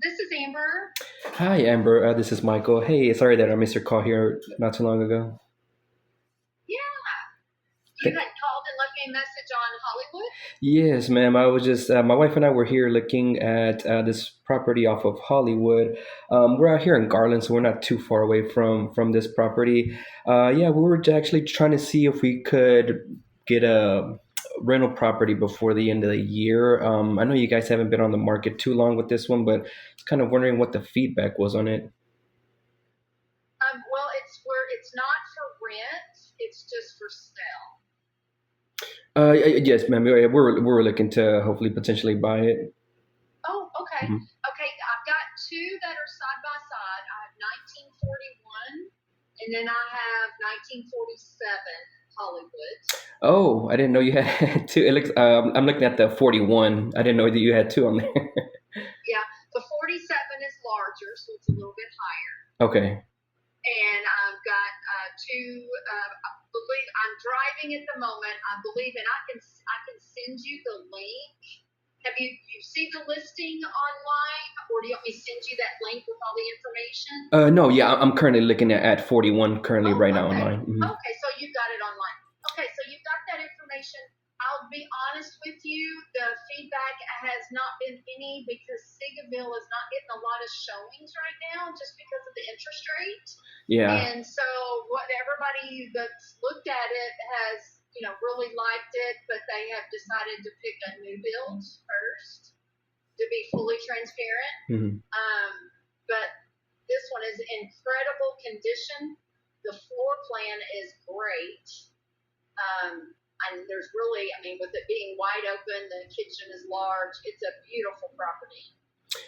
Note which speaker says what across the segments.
Speaker 1: This is Amber.
Speaker 2: Hi, Amber. This is Michael. Hey, sorry that I missed your call here not too long ago.
Speaker 1: Yeah, you
Speaker 2: Th-
Speaker 1: had called and left me a message on Hollywood.
Speaker 2: yes, ma'am. I was just my wife and I were here looking at this property off of Hollywood. We're out here in Garland, so we're not too far away from this property. Yeah, we were actually trying to see if we could get a rental property before the end of the year. I know you guys haven't been on the market too long with this one, but I was kind of wondering what the feedback was on it.
Speaker 1: Well, it's not for rent; it's just for sale.
Speaker 2: Yes, ma'am. We were looking to hopefully potentially buy it.
Speaker 1: Oh, okay,
Speaker 2: Mhm.
Speaker 1: okay. I've got two that are side by side. I have 1941, and then I have 1947 Hollywood.
Speaker 2: Oh, I didn't know you had two. It looks. I'm looking at the 41. I didn't know that you had two on there.
Speaker 1: Yeah, the 47 is larger, so it's a little bit higher.
Speaker 2: Okay.
Speaker 1: And I've got two. I believe I'm driving at the moment. I believe, and I can send you the link. Have you seen the listing online, or do you want me to send you that link with all the information?
Speaker 2: No, yeah, I'm currently looking at 41 currently
Speaker 1: Oh,
Speaker 2: right now
Speaker 1: okay.
Speaker 2: online.
Speaker 1: Okay, so you've got it online. Okay, so you've got that information. I'll be honest with you, the feedback has not been any because Seagoville is not getting a lot of showings right now just because of the interest rate.
Speaker 2: Yeah.
Speaker 1: And so what everybody that's looked at it has, really liked it, but they have decided to pick a new build first to be fully transparent.
Speaker 2: Mhm.
Speaker 1: But this one is in incredible condition. The floor plan is great. And there's really, I mean, with it being wide open, the kitchen is large. It's a beautiful property.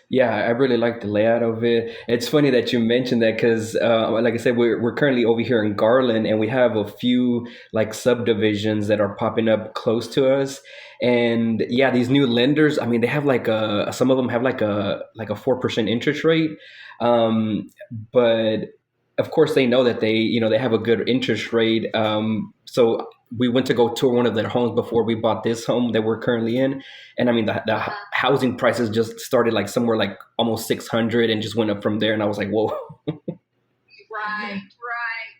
Speaker 2: Yeah, I really like the layout of it. It's funny that you mentioned that because, like I said, we're currently over here in Garland, and we have a few like subdivisions that are popping up close to us. And yeah, these new lenders, I mean, they have like some of them have like a 4% interest rate, um, but of course they know that they have a good interest rate. So we went to go tour one of their homes before we bought this home that we're currently in, and I mean the
Speaker 1: Uh-huh.
Speaker 2: housing prices just started like somewhere like almost 600 and just went up from there, and I was like, whoa.
Speaker 1: Right, right.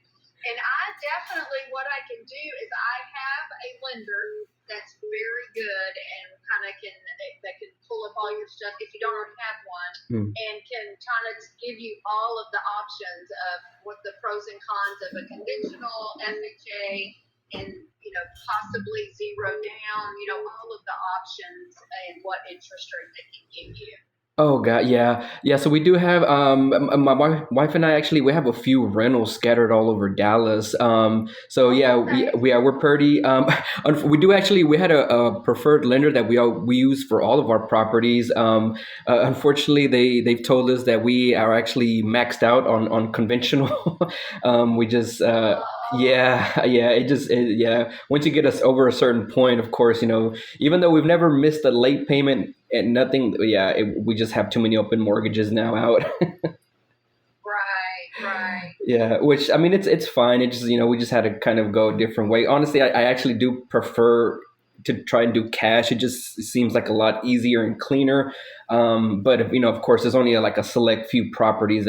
Speaker 1: And I definitely, what I can do is I have a lender that's very good and kind of that can pull up all your stuff if you don't already have one,
Speaker 2: Hmm.
Speaker 1: and can kind of give you all of the options of what the pros and cons of a conventional FHA and, possibly zero down, all of the options and what interest rate they can give you.
Speaker 2: Oh God, yeah, yeah. So we do have my wife and I actually we have a few rentals scattered all over Dallas. So yeah,
Speaker 1: Oh, okay.
Speaker 2: we're pretty. We do actually we had a preferred lender that we use for all of our properties. Unfortunately, they've told us that we are actually maxed out on conventional. We just
Speaker 1: Oh,
Speaker 2: yeah, yeah. Yeah. Once you get us over a certain point, of course, even though we've never missed a late payment and nothing, yeah, we just have too many open mortgages now out.
Speaker 1: right, right.
Speaker 2: Yeah, which I mean, it's fine. It just we just had to kind of go a different way. Honestly, I actually do prefer to try and do cash. It just seems like a lot easier and cleaner. But if, of course, there's only like a select few properties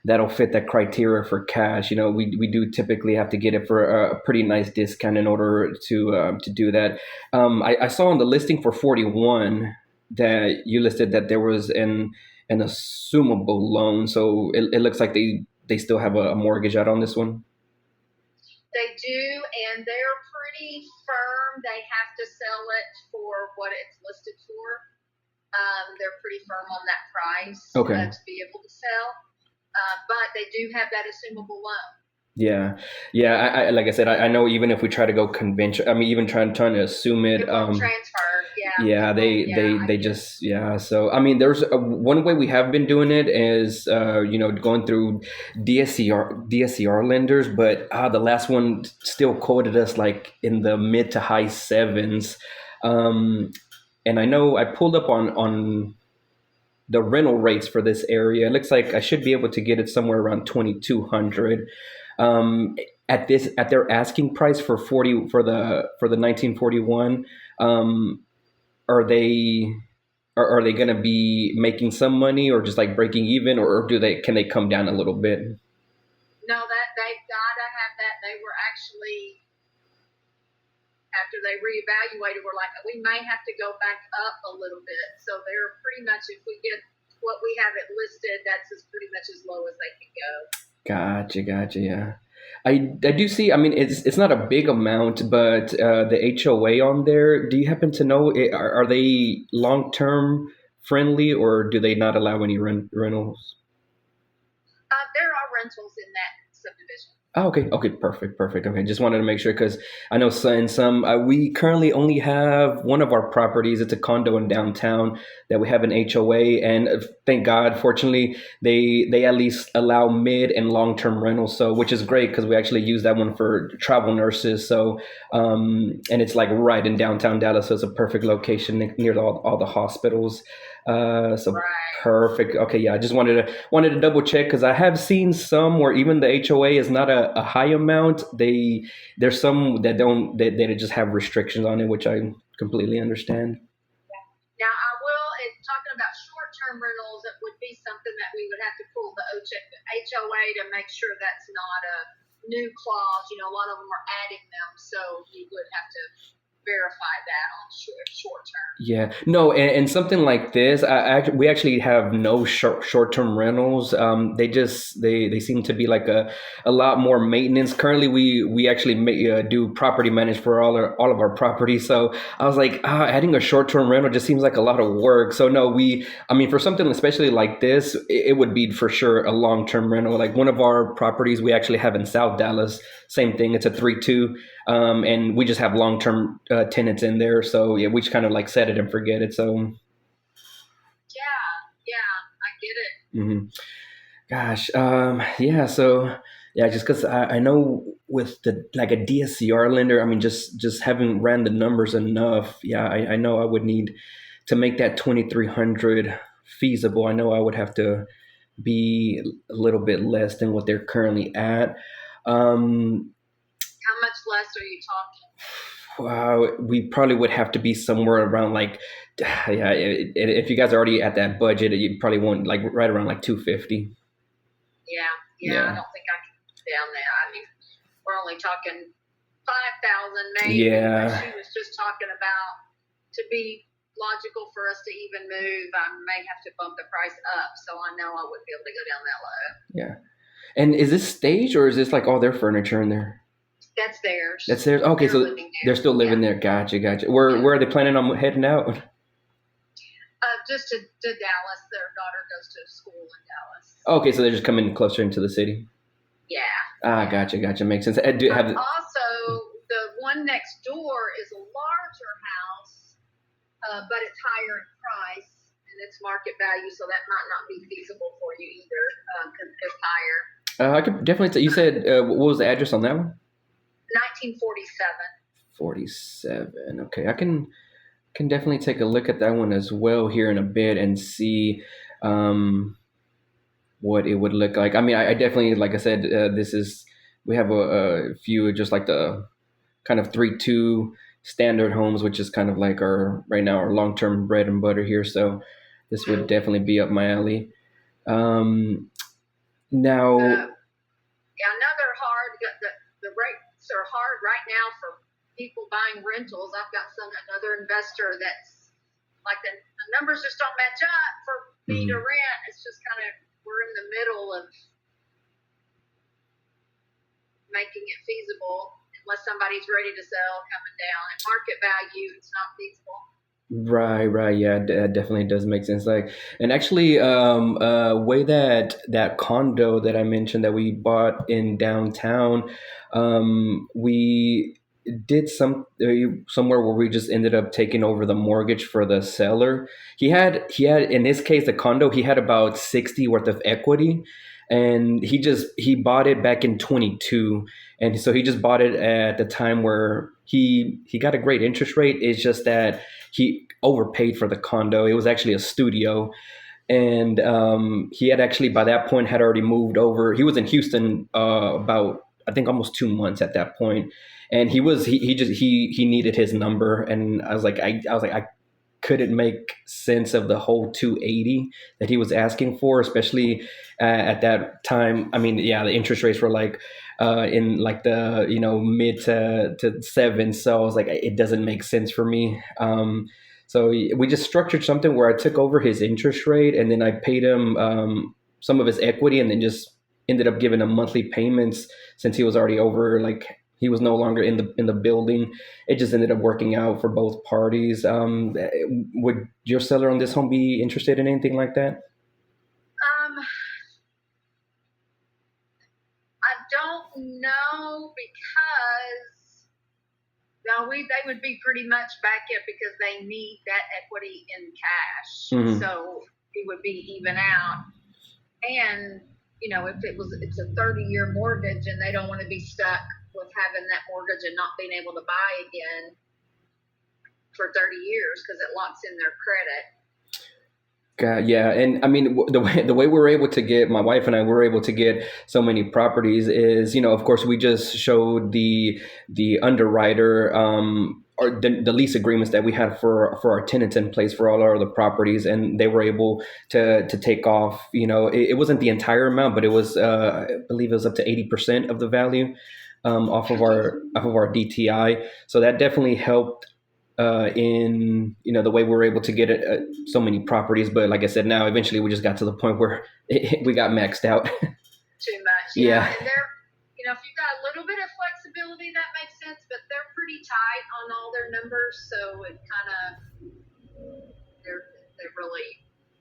Speaker 2: that'll fit that criteria for cash. We do typically have to get it for a pretty nice discount in order to do that. I saw on the listing for 41 that you listed that there was an assumable loan. So it looks like they still have a mortgage out on this one.
Speaker 1: They do, and they're pretty firm. They have to sell it for what it's listed for. They're pretty firm on that price
Speaker 2: Okay.
Speaker 1: to be able to sell. But they do have that assumable loan.
Speaker 2: Yeah, yeah. Like I said, I know even if we try to go convention, I mean, even trying to assume it,
Speaker 1: It won't transfer. Yeah,
Speaker 2: yeah,
Speaker 1: it won't. Yeah, I
Speaker 2: they
Speaker 1: get it.
Speaker 2: just yeah. So I mean, there's one way we have been doing it is going through DSCR lenders, but the last one still quoted us like in the mid to high sevens. Um, and I know I pulled up on the rental rates for this area. It looks like I should be able to get it somewhere around 2,200. Um, at their asking price for 40 for the 1941. Are they? are they going to be making some money or just like breaking even, or do they can they come down a little bit?
Speaker 1: No, that they've got to have that. They were actually, after they reevaluated, we're like, we may have to go back up a little bit. So they're pretty much, if we get what we have it listed, that's as pretty much as low as they can go.
Speaker 2: Gotcha. Yeah, I do see. I mean, it's not a big amount, but the HOA on there. Do you happen to know? Are they long term friendly, or do they not allow any rentals?
Speaker 1: There are rentals in that subdivision.
Speaker 2: Oh, okay, perfect. Okay, just wanted to make sure because I know in some we currently only have one of our properties. It's a condo in downtown that we have an HOA, and thank God, fortunately, they at least allow mid and long term rentals. So, which is great because we actually use that one for travel nurses. So, and it's like right in downtown Dallas, so it's a perfect location near all the hospitals. So
Speaker 1: Right.
Speaker 2: perfect. Okay, yeah, I just wanted to double check because I have seen some where even the HOA is not a high amount. There's some that don't that just have restrictions on it, which I completely understand.
Speaker 1: Now, I will, talking about short-term rentals, it would be something that we would have to pull the HOA to make sure that's not a new clause. You know, a lot of them are adding them, so you would have to verify that on short term.
Speaker 2: Yeah, no, and something like this, we actually have no short term rentals. They just they seem to be like a lot more maintenance. Currently, we actually do property manage for all of our properties. So I was like, adding a short term rental just seems like a lot of work. So no, I mean, for something especially like this, it would be for sure a long term rental. Like one of our properties we actually have in South Dallas, same thing. It's a 3-2, and we just have long term tenants in there. So yeah, we just kind of like set it and forget it. So
Speaker 1: Yeah, I get it.
Speaker 2: mhm. Gosh, yeah. So yeah, just because I know with the like a DSCR lender, I mean, just haven't ran the numbers enough. Yeah, I know I would need to make that 2,300 feasible. I know I would have to be a little bit less than what they're currently at. Um,
Speaker 1: How much less are you talking?
Speaker 2: we probably would have to be somewhere around like, yeah, if you guys are already at that budget, you probably want like right around like 250.
Speaker 1: Yeah, I
Speaker 2: Yeah.
Speaker 1: don't think I can get down there. I mean, we're only talking 5,000 maybe, but
Speaker 2: Yeah.
Speaker 1: she was just talking about, to be logical for us to even move, I may have to bump the price up. So I know I wouldn't be able to go down that low.
Speaker 2: Yeah. And is this stage or is this like all their furniture in there?
Speaker 1: That's theirs.
Speaker 2: That's theirs. Okay,
Speaker 1: They're
Speaker 2: so
Speaker 1: living
Speaker 2: they're
Speaker 1: there.
Speaker 2: still living
Speaker 1: Yeah.
Speaker 2: there. Gotcha. Where are they planning on heading out?
Speaker 1: Just to Dallas. Their daughter goes to school in Dallas.
Speaker 2: Okay, so they're just coming closer into the city.
Speaker 1: Yeah.
Speaker 2: Gotcha. Makes sense. Do have
Speaker 1: Also, the one next door is a larger house, but it's higher in price and it's market value, so that might not be feasible for you either because it's higher.
Speaker 2: I could definitely. You said what was the address on that one?
Speaker 1: 1947.
Speaker 2: 47. Okay, I can definitely take a look at that one as well here in a bit and see um, what it would look like. I mean, I definitely, like I said, this is we have a few just like the kind of 3-2 standard homes, which is kind of like our right now our long term bread and butter here. So this would definitely be up my alley. Um, now,
Speaker 1: Yeah, another hard. The rates are hard right now for people buying rentals. I've got another investor that's like the numbers just don't match up for me to rent. It's just kind of we're in the middle of making it feasible unless somebody's ready to sell coming down. At market value, it's not feasible.
Speaker 2: right, yeah, that definitely does make sense. Like, and actually, way that condo that I mentioned that we bought in downtown, we did somewhere where we just ended up taking over the mortgage for the seller. He had in this case the condo he had about 60 worth of equity, and he bought it back in 22, and so he just bought it at the time where he got a great interest rate. It's just that he overpaid for the condo. It was actually a studio, and he had actually by that point had already moved over. He was in Houston about I think almost 2 months at that point, and he needed his number, and I was like couldn't make sense of the whole 280 that he was asking for, especially at that time. I mean, yeah, the interest rates were like in like the mid to seven. So I was like, it doesn't make sense for me. So we just structured something where I took over his interest rate, and then I paid him some of his equity, and then just ended up giving him monthly payments since he was already over, like he was no longer in the building. It just ended up working out for both parties. Would your seller on this home be interested in anything like that?
Speaker 1: Um, I don't know because no, they would be pretty much back it because they need that equity in cash,
Speaker 2: Hmm.
Speaker 1: so it would be even out. And if it's a 30-year mortgage and they don't want to be stuck with having that mortgage and not being able to buy again for 30 years because it locks in their credit.
Speaker 2: God, yeah, and I mean the way we were able to get, my wife and I were able to get so many properties is, of course, we just showed the underwriter or the lease agreements that we had for our tenants in place for all our other properties, and they were able to take off. It wasn't the entire amount, but it was I believe it was up to 80% of the value off of our DTI. So that definitely helped in the way we were able to get it, so many properties. But like I said, now eventually we just got to the point where we got maxed out.
Speaker 1: Too much,
Speaker 2: Yeah.
Speaker 1: And they're, if you've got a little bit of flexibility, that makes sense, but they're pretty tight on all their numbers, so it kind of they really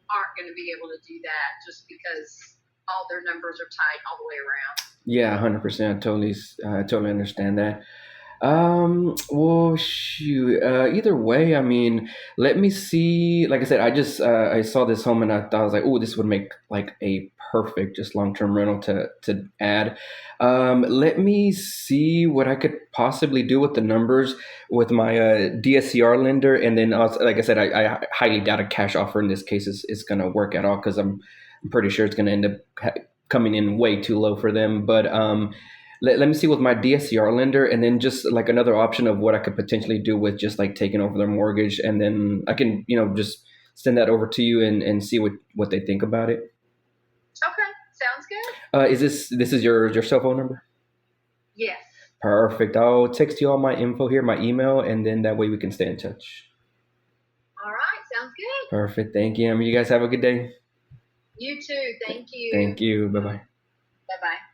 Speaker 1: aren't going to be able to do that just because all their numbers are tight all the way around.
Speaker 2: Yeah, 100%. Totally understand that. Well, shoot. Either way, I mean, let me see. Like I said, I saw this home and I thought, I was like, oh, this would make like a perfect just long-term rental to add. Let me see what I could possibly do with the numbers with my DSCR lender, and then also, like I said, I highly doubt a cash offer in this case is going to work at all because I'm pretty sure it's going to end up coming in way too low for them. But let me see with my DSCR lender, and then just like another option of what I could potentially do with just like taking over their mortgage, and then I can just send that over to you and see what they think about it.
Speaker 1: Okay, sounds good.
Speaker 2: Is this is your cell phone number?
Speaker 1: Yes.
Speaker 2: Perfect. I'll text you all my info here, my email, and then that way we can stay in touch.
Speaker 1: All right, sounds good.
Speaker 2: Perfect. Thank you. You guys have a good day.
Speaker 1: You too. Thank you.
Speaker 2: Thank you. Bye bye.
Speaker 1: Bye bye.